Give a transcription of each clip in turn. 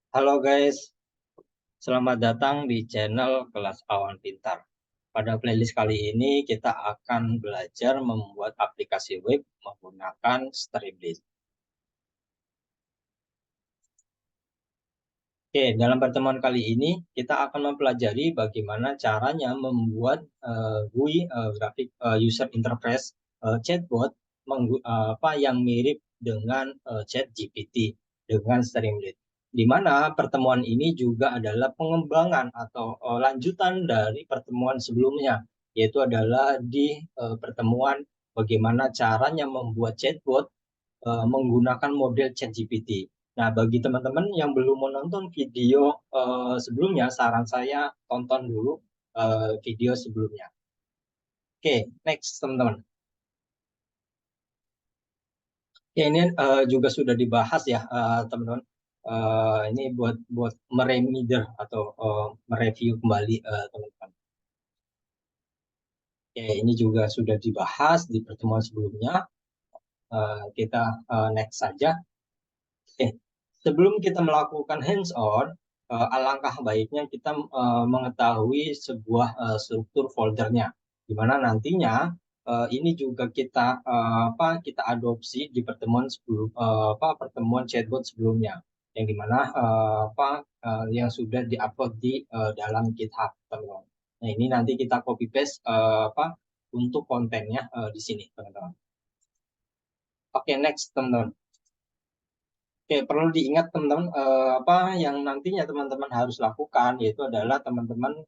Halo guys, selamat datang di channel Kelas Awan Pintar. Pada playlist kali ini kita akan belajar membuat aplikasi web menggunakan Streamlit. Oke, dalam pertemuan kali ini kita akan mempelajari bagaimana caranya membuat GUI grafik user interface chatbot yang mirip dengan ChatGPT dengan Streamlit. Di mana pertemuan ini juga adalah pengembangan atau lanjutan dari pertemuan sebelumnya, yaitu adalah di pertemuan bagaimana caranya membuat chatbot menggunakan model ChatGPT. Nah, bagi teman-teman yang belum menonton video sebelumnya, saran saya tonton dulu video sebelumnya. Oke, next teman-teman. Oke, ini juga sudah dibahas ya teman-teman. Ini buat buat mereminder atau mereview kembali teman-teman. Oke, ini juga sudah dibahas di pertemuan sebelumnya. Kita next saja. Oke, sebelum kita melakukan hands-on, alangkah baiknya kita mengetahui sebuah struktur foldernya, di mana nantinya ini juga kita adopsi di pertemuan pertemuan chatbot sebelumnya, yang dimana yang sudah diupload di dalam GitHub, teman-teman. Nah, ini nanti kita copy paste untuk kontennya di sini, teman-teman. Oke, next, teman-teman. Oke, perlu diingat teman-teman apa yang nantinya teman-teman harus lakukan yaitu adalah teman-teman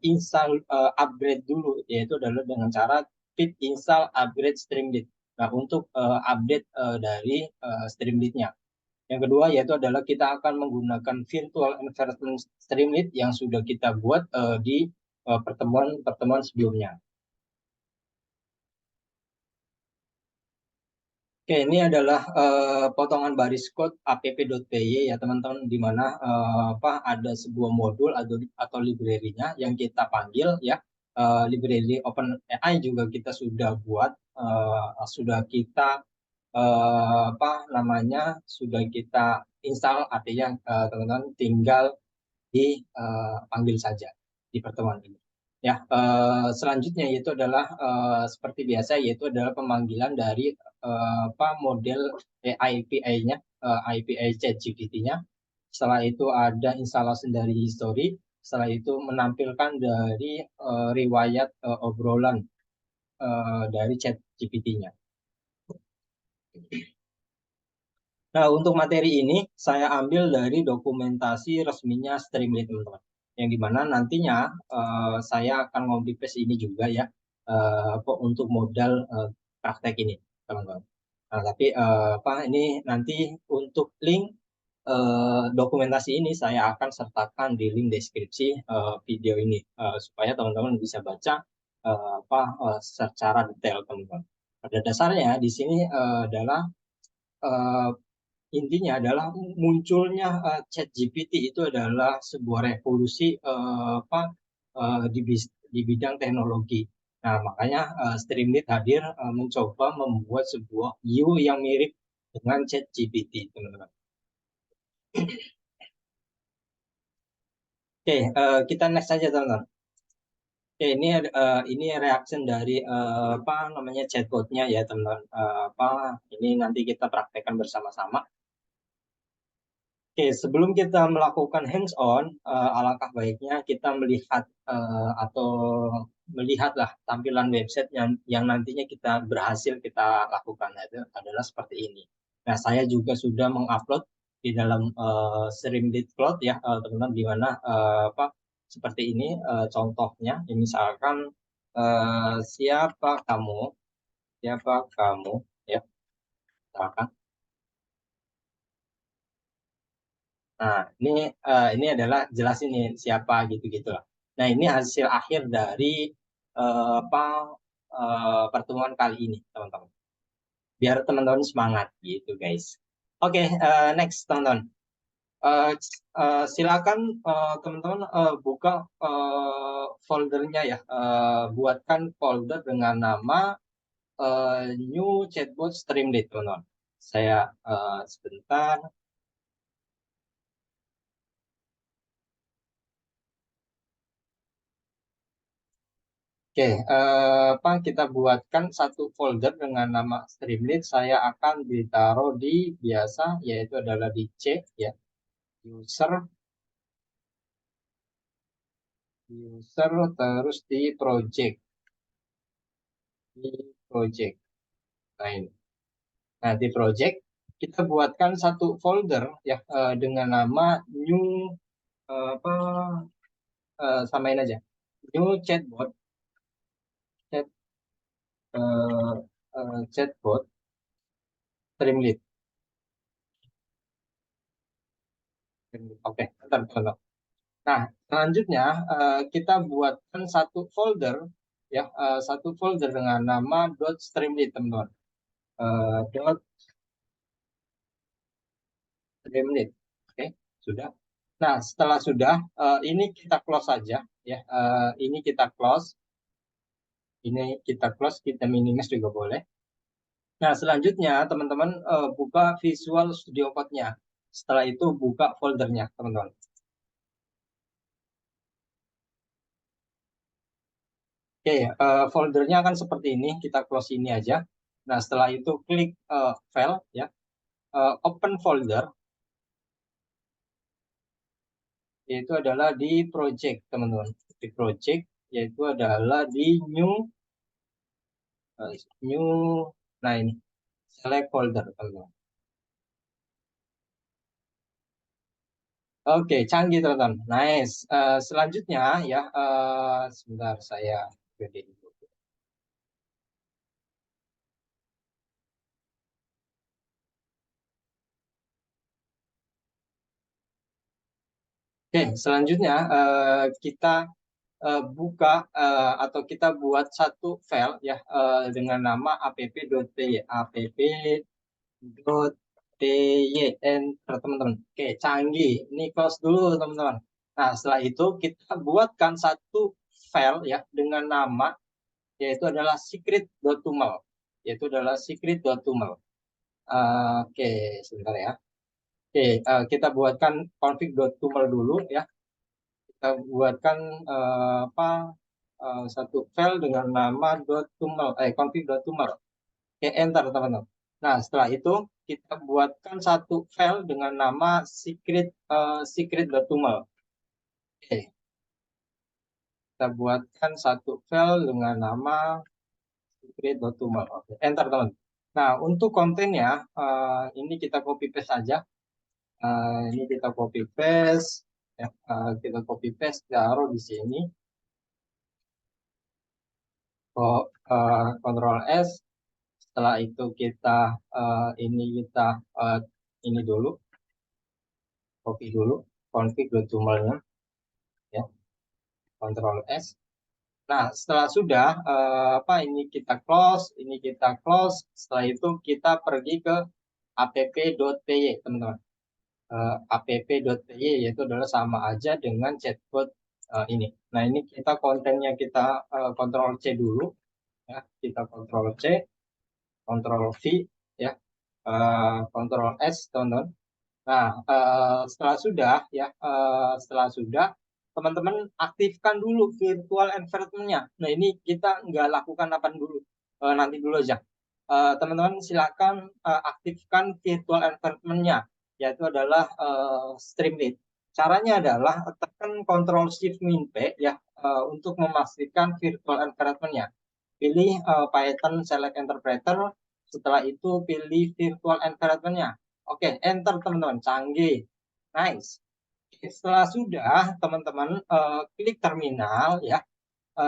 install upgrade dulu, yaitu adalah dengan cara pip install upgrade Streamlit. Nah, untuk update dari Streamlit-nya. Yang kedua yaitu adalah kita akan menggunakan virtual environment Streamlit yang sudah kita buat di pertemuan-pertemuan sebelumnya. Oke, ini adalah potongan baris code app.py ya teman-teman, di mana ada sebuah modul atau library-nya yang kita panggil ya, library OpenAI juga kita sudah buat, sudah kita sudah kita install, artinya teman-teman tinggal dipanggil saja di pertemuan ini. Ya, selanjutnya yaitu adalah seperti biasa, yaitu adalah pemanggilan dari model API-nya, API ChatGPT-nya. Setelah itu ada instalasi dari history. Setelah itu menampilkan dari riwayat obrolan dari ChatGPT-nya. Nah, untuk materi ini saya ambil dari dokumentasi resminya Streamlit, teman-teman. Yang dimana nantinya saya akan copy paste ini juga ya, untuk modal praktek ini, teman-teman. Nah, tapi ini nanti untuk link dokumentasi ini saya akan sertakan di link deskripsi video ini supaya teman-teman bisa baca secara detail, teman-teman. Pada dasarnya di sini adalah eh, intinya adalah munculnya ChatGPT itu adalah sebuah revolusi di bidang teknologi. Nah, makanya Streamlit hadir mencoba membuat sebuah UI yang mirip dengan ChatGPT, teman-teman. Oke, kita next saja, teman-teman. Oke, ini reaction dari chatbotnya ya, teman-teman. Ini nanti kita praktekkan bersama-sama. Oke, sebelum kita melakukan hands-on, alangkah baiknya kita melihat atau melihatlah tampilan website yang nantinya kita berhasil kita lakukan. Nah, itu adalah seperti ini. Nah, saya juga sudah mengupload di dalam Streamlit Cloud ya, teman-teman, di mana seperti ini contohnya. Ya, misalkan siapa kamu, ya, misalkan. Nah, ini adalah jelas ini siapa gitu-gitu lah. Nah, ini hasil akhir dari pertemuan kali ini, teman-teman. Biar teman-teman semangat gitu, guys. Oke, next, teman-teman. Eh, Silakan teman-teman buka foldernya ya. Buatkan folder dengan nama New Chatbot Streamlit, teman-teman. Saya sebentar. Oke, apa kita buatkan satu folder dengan nama Streamlit. Saya akan ditaruh di biasa, yaitu adalah di C, ya, user, terus di project. Nah, ini. Nah, di project kita buatkan satu folder ya dengan nama new apa samain aja new chat eh, chatbot Streamlit. Oke, bentar, bentar. Nah, selanjutnya kita buatkan satu folder ya satu folder dengan nama .streamlit, teman-teman. Dot streamlit. Oke, sudah. Nah, setelah sudah ini kita close saja ya. Ini kita close, kita minimize juga boleh. Nah, selanjutnya teman-teman buka Visual Studio Code-nya. Setelah itu buka foldernya, teman-teman. Oke, foldernya akan seperti ini. Kita close ini aja. Nah, setelah itu klik file ya, open folder, yaitu adalah di project, teman-teman. Di project, yaitu adalah di new. Nah, ini select folder, teman-teman. Oke, canggih, teman-teman. Nice. Selanjutnya ya, sebentar saya gede dulu. Oke, selanjutnya kita buka atau kita buat satu file ya dengan nama app.py. App.py, enter, teman-teman. Oke, canggih. Ini close dulu, teman-teman. Nah, setelah itu kita buatkan satu file ya dengan nama, yaitu adalah secret.tuml. Oke, sebentar ya. Oke, kita buatkan config.tuml dulu ya. Kita buatkan satu file dengan nama config.tuml. Oke, enter, teman-teman. Nah, setelah itu kita buatkan satu file dengan nama secret.tuml. Oke, kita buatkan satu file dengan nama secret.tuml. Oke, enter, teman. Nah, untuk kontennya ini kita copy paste saja. Ini kita copy paste ya, kita copy paste taruh di sini. Ctrl S. Setelah itu kita ini dulu, copy dulu config.tuml-nya ya, Ctrl S. Nah, setelah sudah ini kita close. Setelah itu kita pergi ke app.py, teman-teman. App.py yaitu adalah sama aja dengan chatbot ini. Nah, ini kita kontennya kita Ctrl C dulu ya, kita Ctrl C, Ctrl V ya, Ctrl S, teman-teman. Nah, setelah sudah, teman-teman aktifkan dulu virtual environment-nya. Nah, ini kita nggak lakukan apa dulu, nanti dulu aja. Teman-teman silakan aktifkan virtual environment-nya, yaitu adalah Streamlit. Caranya adalah tekan Ctrl Shift Min P ya untuk memastikan virtual environment-nya. Pilih Python Select Interpreter, setelah itu pilih virtual environment-nya. Oke, enter, teman-teman. Canggih. Nice. Setelah sudah, teman-teman klik terminal ya,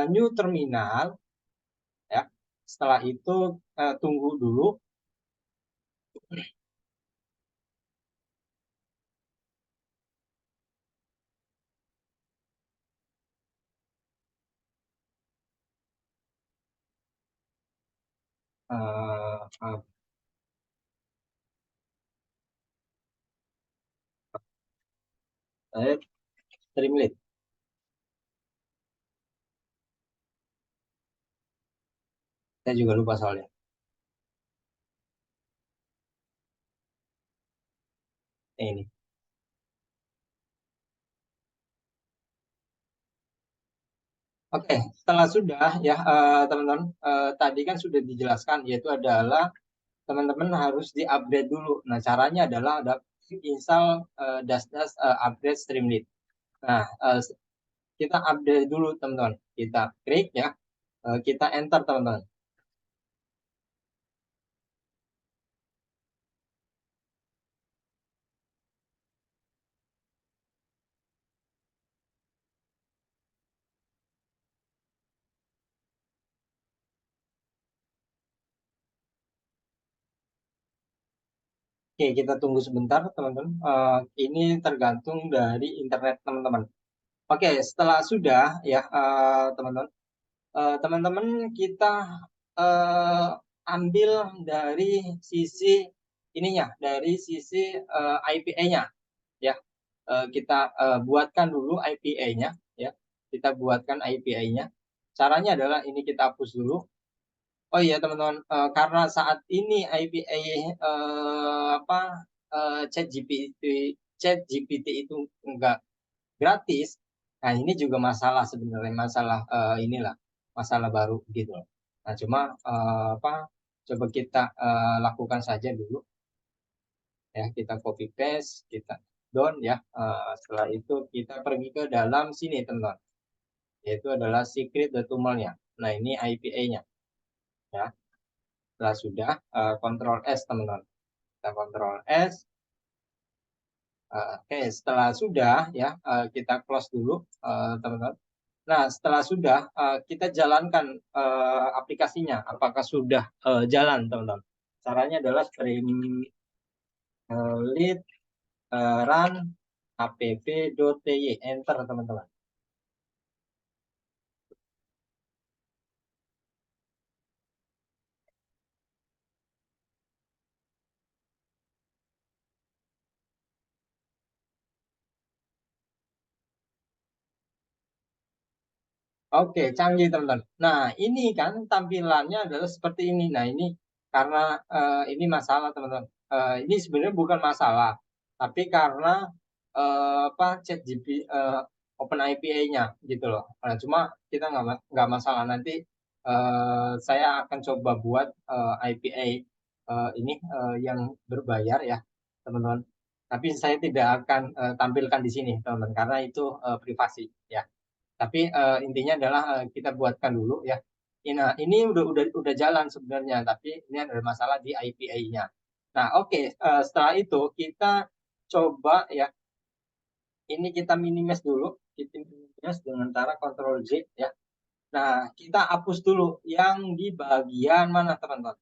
new terminal ya. Setelah itu tunggu dulu. Uh, uh, Streamlit. Saya juga lupa soalnya. Ini. Oke, setelah sudah ya teman-teman, tadi kan sudah dijelaskan yaitu adalah teman-teman harus di-upgrade dulu. Nah, caranya adalah ada install dash upgrade Streamlit. Nah, kita update dulu teman-teman. Kita klik ya, kita enter teman-teman. Oke, kita tunggu sebentar teman-teman. Ini tergantung dari internet teman-teman. Oke, setelah sudah ya teman-teman, teman-teman kita eh, ambil dari sisi ininya, dari sisi IPA-nya ya. Kita buatkan dulu IPA-nya ya. Kita buatkan IPA-nya. Caranya adalah ini kita hapus dulu. Oh iya teman-teman, karena saat ini IPA apa ChatGPT itu enggak gratis. Nah, ini juga masalah sebenarnya, masalah inilah, masalah baru gitu loh. Nah, cuma apa coba kita lakukan saja dulu ya, kita copy paste, kita down ya. Setelah itu kita pergi ke dalam sini teman-teman, yaitu adalah secret.tuml-nya. Nah, ini IPA-nya ya. Setelah sudah Ctrl S teman-teman. Kita Ctrl S. Oke, setelah sudah ya kita close dulu teman-teman. Nah, setelah sudah kita jalankan aplikasinya. Apakah sudah jalan, teman-teman? Caranya adalah streamlit run app.py, enter, teman-teman. Oke, canggih teman-teman. Nah, ini kan tampilannya adalah seperti ini. Nah, ini karena ini masalah teman-teman. Ini sebenarnya bukan masalah, tapi karena apa Open IPA-nya gitu loh. Nah, cuma kita nggak masalah nanti. Saya akan coba buat IPA ini yang berbayar ya, teman-teman. Tapi saya tidak akan tampilkan di sini, teman-teman, karena itu privasi ya. Tapi intinya adalah kita buatkan dulu ya. Nah, ini udah jalan sebenarnya, tapi ini ada masalah di IPA-nya. Nah, oke, setelah itu kita coba ya. Ini kita minimize dulu, kita minimize dengan cara Ctrl J ya. Nah, kita hapus dulu yang di bagian mana teman-teman?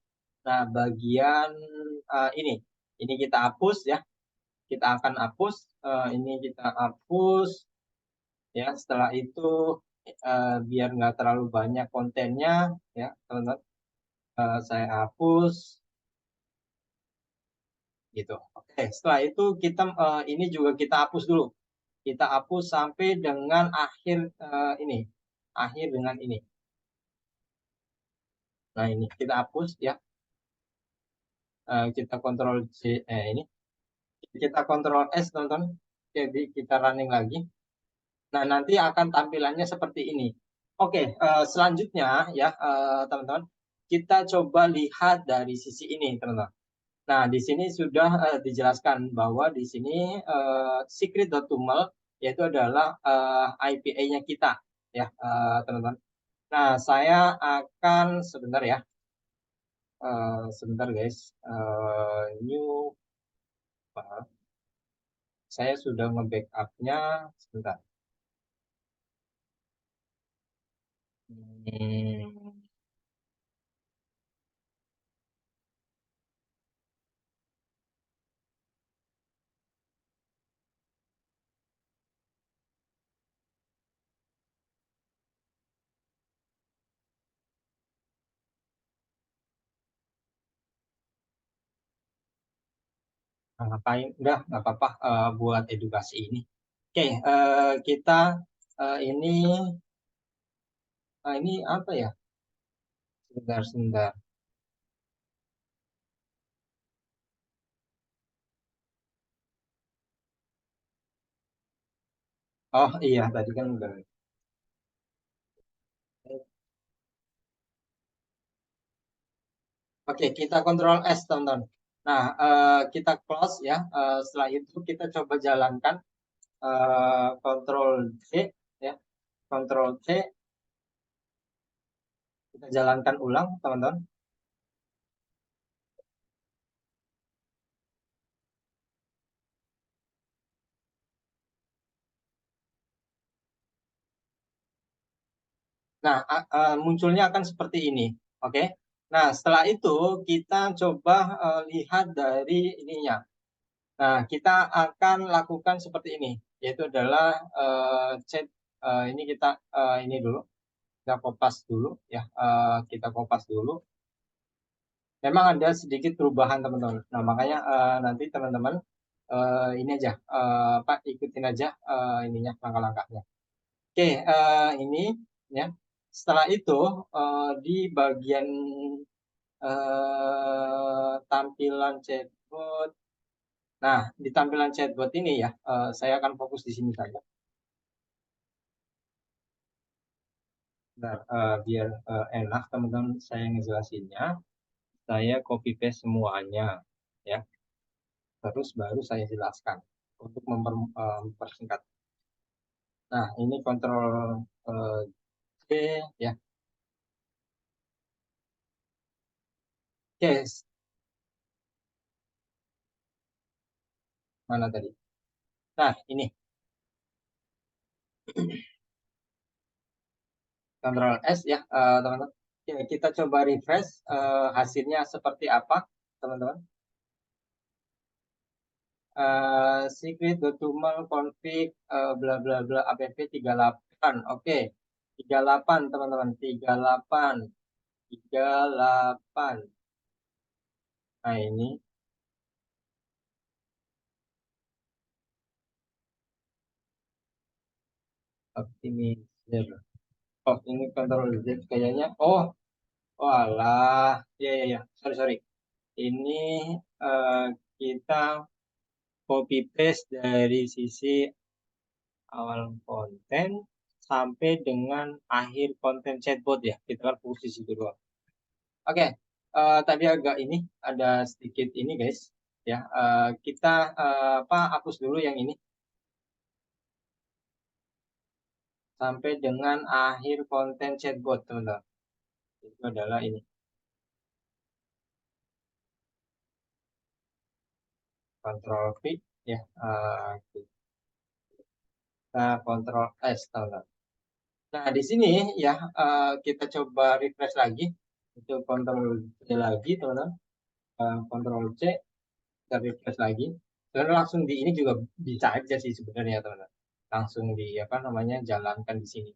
Nah, bagian ini. Ini kita hapus ya. Kita akan hapus. Ini kita hapus ya. Setelah itu biar nggak terlalu banyak kontennya ya teman-teman. Saya hapus gitu. Oke, setelah itu kita ini juga kita hapus dulu. Kita hapus sampai dengan akhir ini. Akhir dengan ini. Nah, ini kita hapus ya. Kita kontrol C ini. Kita kontrol S teman-teman. Jadi kita running lagi. Nah, nanti akan tampilannya seperti ini. Oke, selanjutnya ya teman-teman, kita coba lihat dari sisi ini teman-teman. Nah, di sini sudah dijelaskan bahwa di sini secret.tuml yaitu adalah IPA-nya kita ya teman-teman. Nah, saya akan sebentar ya, sebentar guys, new, saya sudah nge-backupnya sebentar. Hmm, ngapain? Udah, nggak apa-apa buat edukasi ini. Oke, kita ini ini apa ya? Sebentar, sebentar. Oh iya, tadi kan udah. Oke, kita kontrol S, teman-teman. Nah, kita close ya. Setelah itu kita coba jalankan kontrol C ya. Kontrol C, kita jalankan ulang, teman-teman. Nah, munculnya akan seperti ini. Oke. Nah, setelah itu kita coba lihat dari ininya. Nah, kita akan lakukan seperti ini, yaitu adalah chat ini kita ini dulu, kita kopas dulu ya, kita kopas dulu. Memang ada sedikit perubahan teman-teman. Nah, makanya nanti teman-teman ini aja, Pak ikutin aja ininya langkah-langkahnya. Oke, ini ya. Setelah itu di bagian tampilan chatbot. Nah, di tampilan chatbot ini ya, saya akan fokus di sini saja. Nah, biar enak teman-teman saya ngejelasinnya, saya copy paste semuanya ya, terus baru saya jelaskan untuk mempersingkat. Nah, ini kontrol C ya. Oke, mana tadi? Nah, ini kontrol S ya, teman-teman. Oke, kita coba refresh hasilnya seperti apa, teman-teman. Secret document config bla bla bla app 38. Oke. 38 teman-teman, 38. 38. Nah, ini optimizer. Oh, ini control Z kayaknya. Oh, oh alah. Ya ya ya. Sorry sorry. Ini eh, kita copy paste dari sisi awal konten sampai dengan akhir konten chatbot ya. Kita kan fokus di situ doang. Oke, tadi agak ini ada sedikit ini guys, ya kita apa hapus dulu yang ini sampai dengan akhir konten chatbot teman-teman. Itu adalah ini kontrol V ya, kita kontrol S teman-teman. Nah di sini ya kita coba refresh lagi, itu kontrol C lagi teman-teman, kontrol C kita refresh lagi. Dan langsung di ini juga bisa aja sih sebenarnya teman-teman. Langsung di apa namanya jalankan di sini.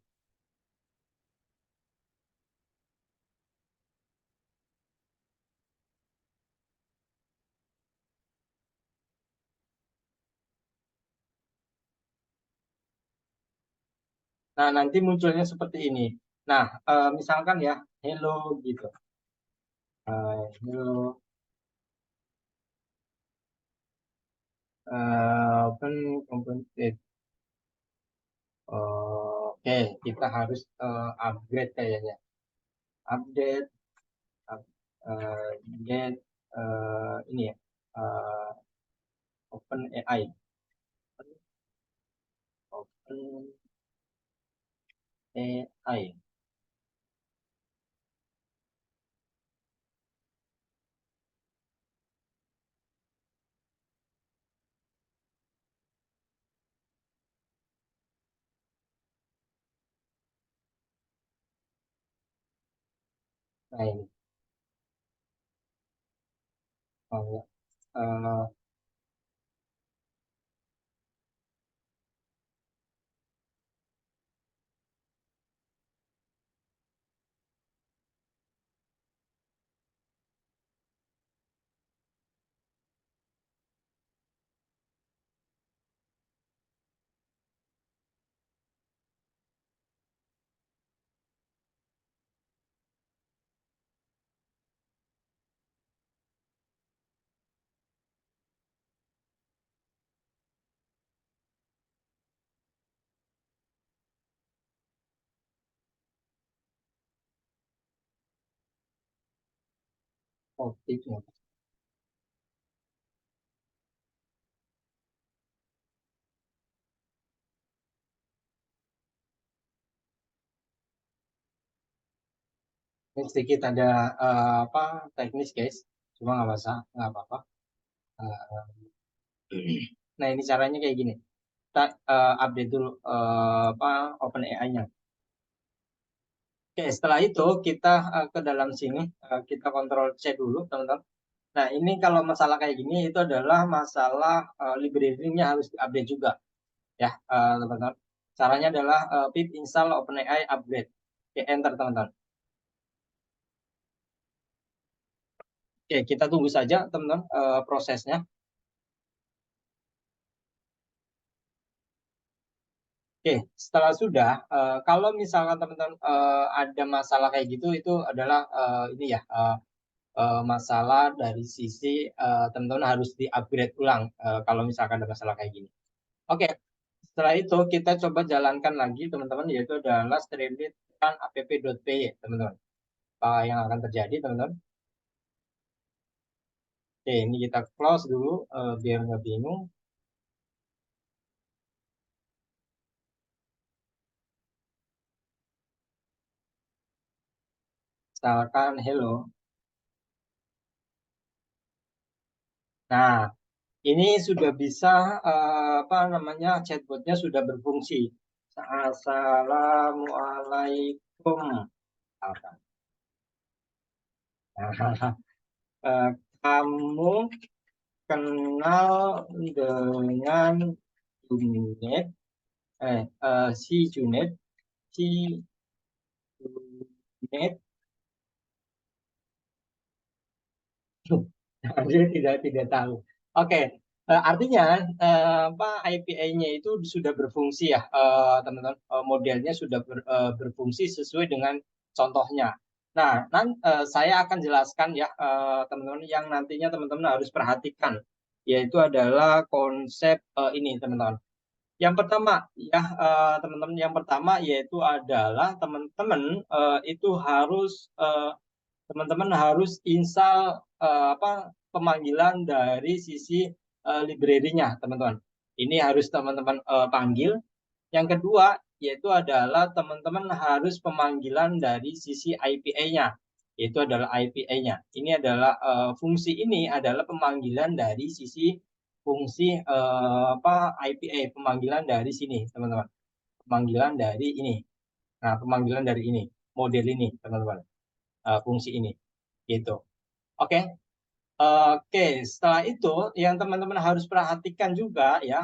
Nah, nanti munculnya seperti ini. Nah, misalkan ya, hello gitu. Hello, open component. Oke, kita harus upgrade kayaknya. Update, up, get ini ya, Open AI. Open AI. Nah, ini. Oh, ya. motifnya. Ini sedikit ada apa teknis guys, cuma nggak masalah, nggak apa-apa. Nah ini caranya kayak gini. Kita update dulu apa OpenAI-nya. Oke, setelah itu kita ke dalam sini, kita kontrol C dulu, teman-teman. Nah, ini kalau masalah kayak gini itu adalah masalah library-nya harus diupdate juga, ya, teman-teman. Caranya adalah pip install OpenAI upgrade. Oke, enter, teman-teman. Oke, kita tunggu saja, teman-teman, prosesnya. Oke, setelah sudah, kalau misalkan teman-teman ada masalah kayak gitu, itu adalah ini ya, masalah dari sisi teman-teman harus di-upgrade ulang kalau misalkan ada masalah kayak gini. Oke, setelah itu kita coba jalankan lagi teman-teman, yaitu adalah streamlit app.py, teman-teman. Apa yang akan terjadi, teman-teman? Oke, ini kita close dulu biar nggak bingung. Misalkan hello. Nah, ini sudah bisa apa namanya chatbotnya sudah berfungsi. Assalamualaikum. Nah, kamu kenal dengan Junet, si Junet, si Junet. Dia tidak tahu. Oke, artinya apa IPA-nya itu sudah berfungsi ya, teman-teman. Modelnya sudah berfungsi sesuai dengan contohnya. Nah, saya akan jelaskan ya, teman-teman, yang nantinya teman-teman harus perhatikan, yaitu adalah konsep ini, teman-teman. Yang pertama ya, teman-teman, yang pertama yaitu adalah teman-teman itu harus teman-teman harus install apa pemanggilan dari sisi library-nya, teman-teman. Ini harus teman-teman panggil. Yang kedua yaitu adalah teman-teman harus pemanggilan dari sisi IPA-nya, yaitu adalah IPA-nya. Ini adalah fungsi ini adalah pemanggilan dari sisi fungsi apa IPA, pemanggilan dari sini, teman-teman. Pemanggilan dari ini. Nah, pemanggilan dari ini, model ini, teman-teman. Fungsi ini. Gitu. Oke. Oke, setelah itu yang teman-teman harus perhatikan juga ya,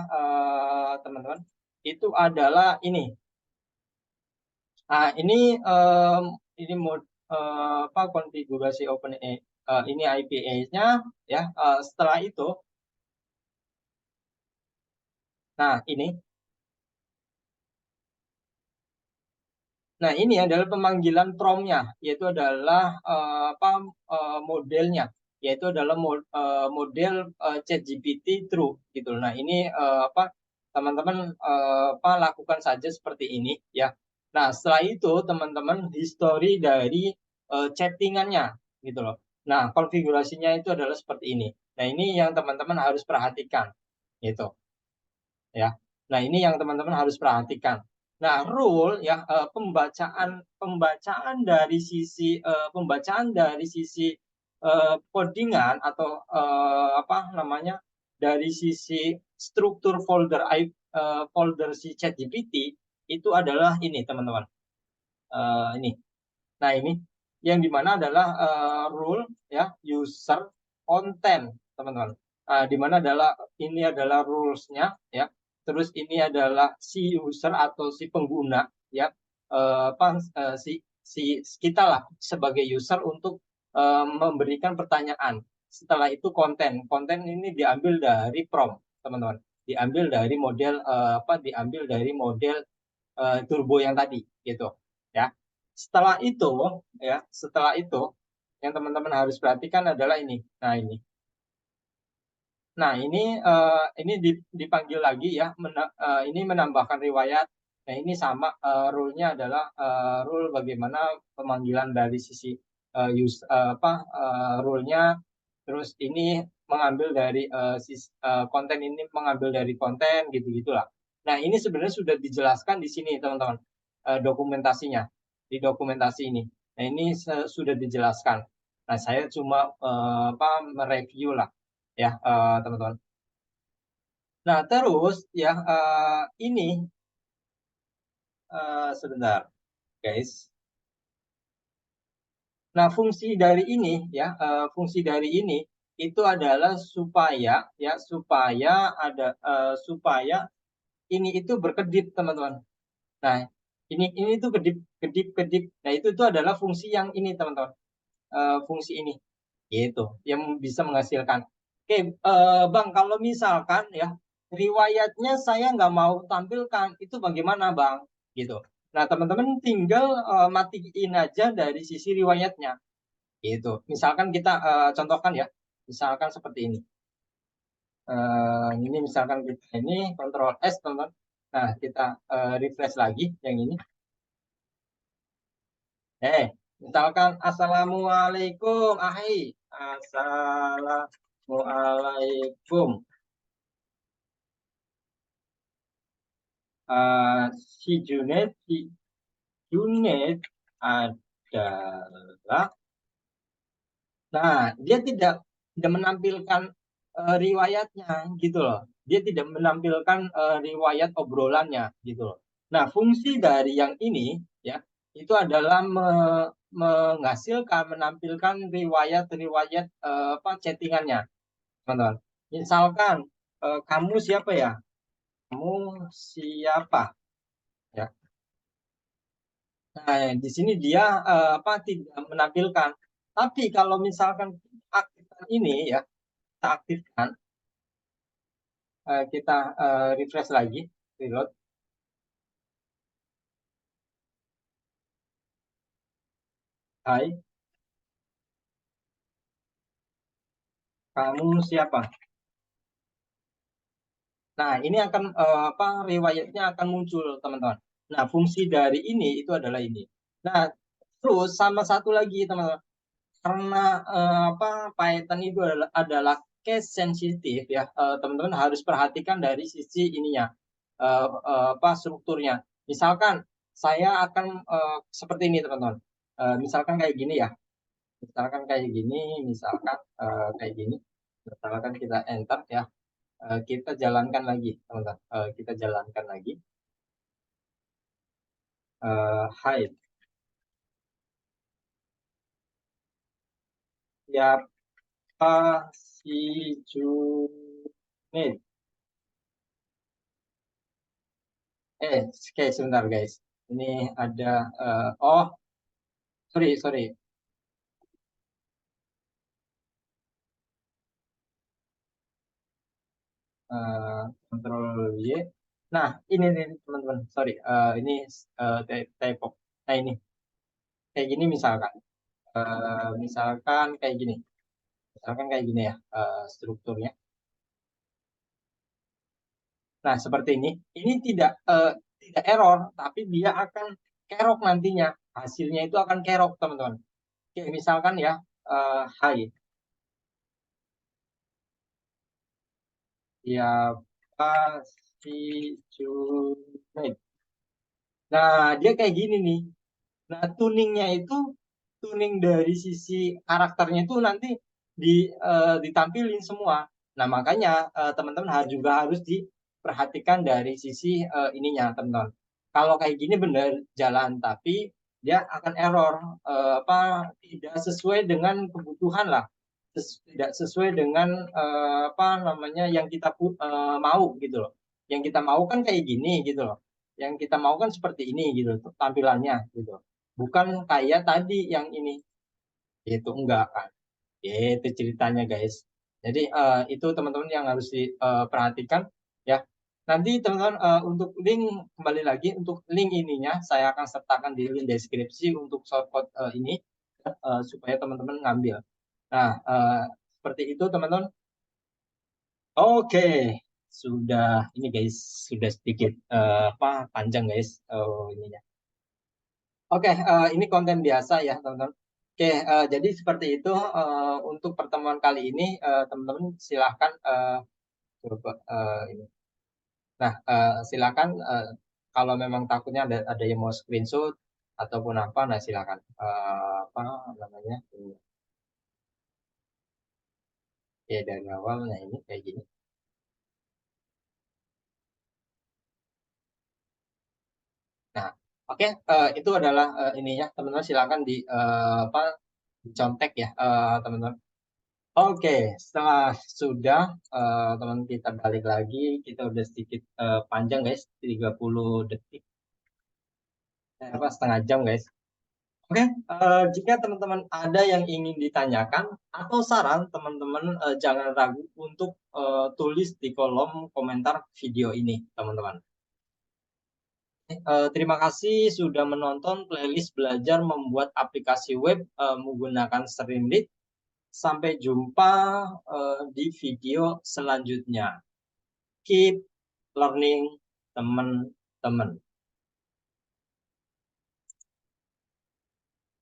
teman-teman, itu adalah ini. Nah, ini mod apa konfigurasi OpenAI, ini IPA-nya ya. Setelah itu, nah ini adalah pemanggilan prompt-nya, yaitu adalah apa modelnya, yaitu adalah model ChatGPT True gitu. Nah, ini apa teman-teman apa lakukan saja seperti ini ya. Nah, setelah itu teman-teman history dari chattingannya gitu loh. Nah, konfigurasinya itu adalah seperti ini. Nah, ini yang teman-teman harus perhatikan gitu ya. Nah, ini yang teman-teman harus perhatikan. Nah, rule ya, pembacaan dari sisi codingan atau apa namanya dari sisi struktur folder si ChatGPT itu adalah ini, teman-teman. Ini. Nah, ini yang dimana adalah rule ya user content, teman-teman. Dimana adalah ini adalah rules-nya ya. Terus ini adalah si user atau si pengguna ya, apa si kita lah sebagai user untuk memberikan pertanyaan. Setelah itu konten ini diambil dari prompt, teman-teman. Diambil dari model apa? Diambil dari model turbo yang tadi gitu ya. Setelah itu yang teman-teman harus perhatikan adalah ini. Nah, ini dipanggil lagi ya, ini menambahkan riwayat. Nah, ini sama rule-nya adalah rule bagaimana pemanggilan dari sisi rule-nya, terus ini mengambil dari konten ini mengambil dari konten gitu-gitulah. Nah, ini sebenarnya sudah dijelaskan di sini teman-teman, dokumentasinya di dokumentasi ini. Nah, ini sudah dijelaskan. Nah, saya cuma mereview lah ya teman-teman. Nah, terus ya ini sebentar guys. Nah, fungsi dari ini ya, fungsi dari ini itu adalah supaya ini itu berkedip teman-teman. Nah, ini tuh kedip kedip kedip. Nah, itu adalah fungsi yang ini teman-teman. Fungsi ini gitu yang bisa menghasilkan. Oke, Bang, kalau misalkan ya riwayatnya saya nggak mau tampilkan, itu bagaimana, Bang? Gitu. Nah, teman-teman tinggal matiin aja dari sisi riwayatnya. Gitu. Misalkan kita contohkan ya, misalkan seperti ini. Ini misalkan kita ini Ctrl S, teman-teman. Nah, kita refresh lagi yang ini. Misalkan Assalamualaikum, Assalamualaikum. Si Junet adalah, nah dia tidak menampilkan riwayatnya gitu loh. Dia tidak menampilkan riwayat obrolannya gitu loh. Nah, fungsi dari yang ini ya itu adalah menghasilkan menampilkan riwayat-riwayat chattingannya, teman-teman. Misalkan kamu siapa ya? Kamu siapa? Ya. Nah, di sini dia tidak menampilkan. Tapi kalau misalkan aktifkan ini ya, kita aktifkan, kita refresh lagi, reload. Hai, kamu siapa? Nah, ini akan riwayatnya akan muncul, teman-teman. Nah, fungsi dari ini itu adalah ini. Nah, terus sama satu lagi, teman-teman. Karena Python itu adalah case sensitif ya, teman-teman harus perhatikan dari sisi ininya, strukturnya. Misalkan saya akan seperti ini, teman-teman. Misalkan kayak gini ya, misalkan kayak gini, misalkan kayak gini. Misalkan kita enter ya. Kita jalankan lagi, teman-teman. Kita jalankan lagi. Hide. Siapa si Junid? Oke, sebentar guys. Ini ada, oh, sorry. Kontrol Y. Nah, ini nih teman-teman. Sorry, ini typo. Nah, ini kayak gini misalkan. Misalkan kayak gini. Misalkan kayak gini ya strukturnya. Nah, seperti ini. Ini tidak error, tapi dia akan kerok nantinya. Hasilnya itu akan kerok, teman-teman. Kayak misalkan ya, hi. Siapa si Junaid? Nah, dia kayak gini nih. Nah, tuningnya itu, tuning dari sisi karakternya itu nanti ditampilin semua. Nah, makanya teman-teman juga harus diperhatikan dari sisi ininya, teman-teman. Kalau kayak gini benar jalan, tapi dia akan error, tidak sesuai dengan kebutuhan lah, tidak sesuai dengan apa namanya yang kita mau gitu loh. Yang kita mau kan kayak gini gitu loh. Yang kita mau kan seperti ini gitu tampilannya gitu. Bukan kayak tadi yang ini. Itu enggak kan. Itu ceritanya guys. Jadi itu teman-teman yang harus diperhatikan ya. Nanti teman-teman untuk link, kembali lagi untuk link ininya saya akan sertakan di link deskripsi untuk shortcode ini supaya teman-teman ngambil. Nah, seperti itu teman-teman. Oke, sudah ini guys, sudah sedikit panjang guys ininya. Oke, ini konten biasa ya teman-teman. Oke, jadi seperti itu untuk pertemuan kali ini, teman-teman silahkan coba ini. Nah, silakan kalau memang takutnya ada yang mau screenshot ataupun apa, nah silakan apa namanya ini. Ya dari awal, nah ini kayak gini. Nah, oke, itu adalah ininya teman-teman silakan di apa dicontek ya teman-teman. Oke, setelah sudah teman kita balik lagi, kita udah sedikit panjang guys, 30 detik, apa setengah jam guys. Oke, jika teman-teman ada yang ingin ditanyakan atau saran, teman-teman jangan ragu untuk tulis di kolom komentar video ini, teman-teman. Terima kasih sudah menonton playlist belajar membuat aplikasi web menggunakan Streamlit. Sampai jumpa di video selanjutnya. Keep learning, teman-teman.